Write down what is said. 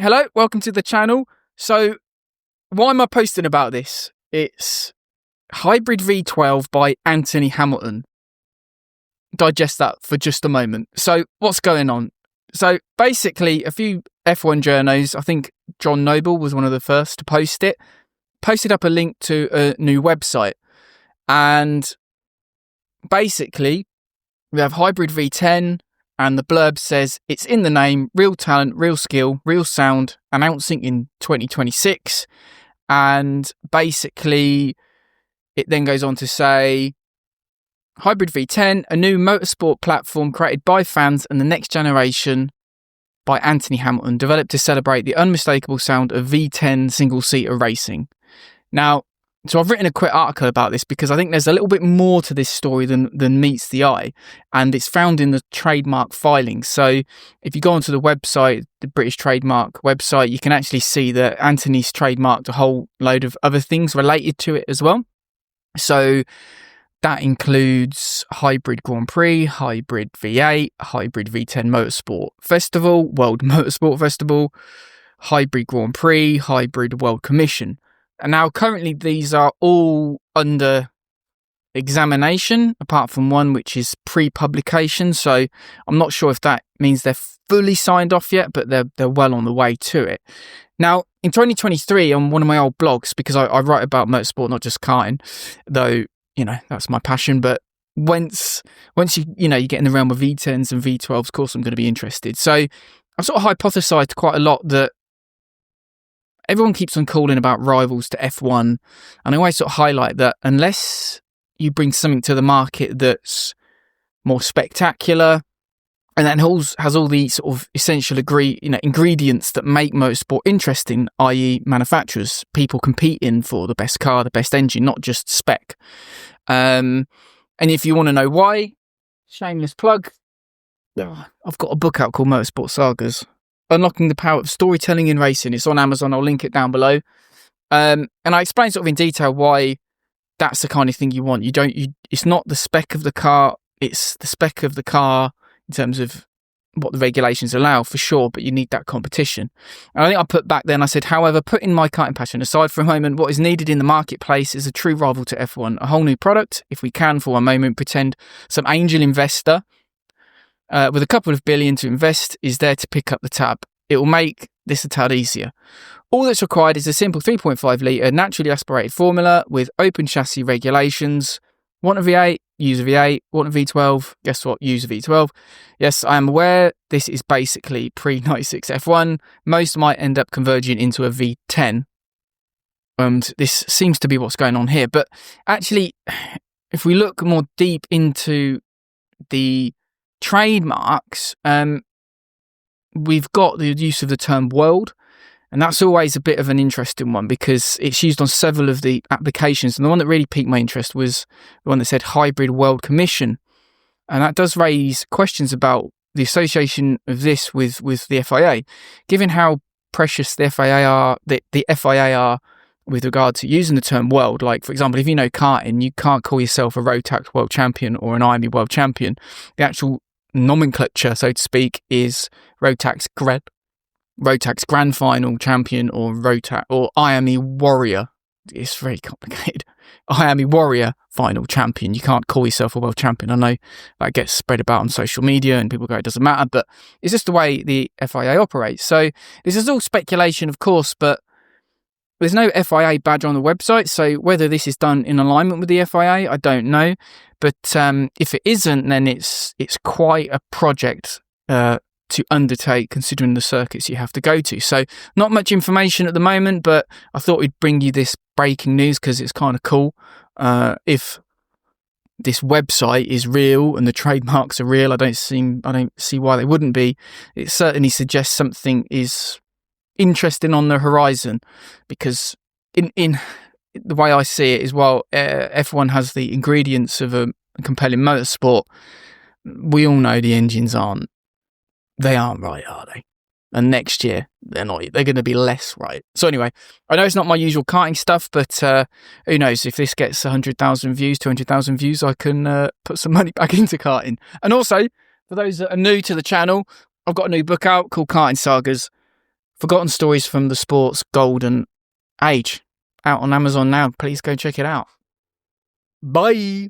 Hello, welcome to the channel. So, why am I posting about this? It's HybridV10 by Anthony Hamilton. Digest that for just a moment. So, what's going on? So, basically, a few F1 journos, I think John Noble was one of the first to post it, posted up a link to a new website. And basically, we have HybridV10, and the blurb says, it's in the name, real talent, real skill, real sound, announcing in 2026. And basically, it then goes on to say, HybridV10, a new motorsport platform created by fans and the next generation by Anthony Hamilton, developed to celebrate the unmistakable sound of V10 single-seater racing. Now, so I've written a quick article about this because I think there's a little bit more to this story than meets the eye, and it's found in the trademark filing. So if you go onto the website, the British trademark website, you can actually see that Anthony's trademarked a whole load of other things related to it as well. So that includes Hybrid Grand Prix, Hybrid V8, Hybrid V10 Motorsport Festival, World Motorsport Festival, Hybrid Grand Prix, Hybrid World Commission. And now currently these are all under examination, apart from one which is pre-publication. So I'm not sure if that means they're fully signed off yet, but they're well on the way to it. Now, in 2023, on one of my old blogs, because I write about motorsport, not just karting, though, you know, that's my passion. But once you get in the realm of V10s and V12s, of course, I'm going to be interested. So I've sort of hypothesized quite a lot that everyone keeps on calling about rivals to F1, and I always sort of highlight that unless you bring something to the market that's more spectacular and that has all the sort of essential ingredients that make motorsport interesting, i.e. manufacturers, people competing for the best car, the best engine, not just spec. And if you want to know why, shameless plug, I've got a book out called Motorsport Sagas, Unlocking the Power of Storytelling in Racing. It's on Amazon. I'll link it down below. And I explain sort of in detail why that's the kind of thing you want. It's not the spec of the car. It's the spec of the car in terms of what the regulations allow, for sure, but you need that competition. And I think I put back then, I said, however, putting my karting passion aside for a moment, what is needed in the marketplace is a true rival to F1, a whole new product. If we can, for one moment, pretend some angel investor with a couple of billion to invest is there to pick up the tab. It will make this a tad easier. All that's required is a simple 3.5 litre naturally aspirated formula with open chassis regulations. Want a V8? Use a V8. Want a V12? Guess what? Use a V12. Yes, I am aware this is basically pre-96 F1. Most might end up converging into a V10. And this seems to be what's going on here. But actually, if we look more deep into the trademarks, we've got the use of the term world, and that's always a bit of an interesting one because it's used on several of the applications, and the one that really piqued my interest was the one that said Hybrid World Commission, and that does raise questions about the association of this with the FIA, given how precious the FIA are with regard to using the term world. Like, for example, if you know karting, you can't call yourself a Rotax World Champion or an IME World Champion. The actual nomenclature, so to speak, is Rotax Grand Final Champion or Rotax or IME Warrior. It's very complicated. IME Warrior Final Champion. You can't call yourself a world champion. I know that gets spread about on social media and people go, it doesn't matter, but it's just the way the FIA operates. So this is all speculation, of course, but there's no FIA badge on the website, so whether this is done in alignment with the FIA, I don't know. But if it isn't, then it's quite a project to undertake, considering the circuits you have to go to. So not much information at the moment, but I thought we'd bring you this breaking news because it's kind of cool. If this website is real and the trademarks are real, I don't see why they wouldn't be. It certainly suggests something is interesting on the horizon, because in the way I see it is, while F1 has the ingredients of a compelling motorsport, we all know the engines aren't right, are they? And next year they're not. They're going to be less right. So anyway, I know it's not my usual karting stuff, but who knows, if this gets 100,000 views, 200,000 views, I can put some money back into karting. And also, for those that are new to the channel, I've got a new book out called Karting Sagas. Forgotten Stories from the Sport's Golden Age. Out on Amazon now. Please go check it out. Bye.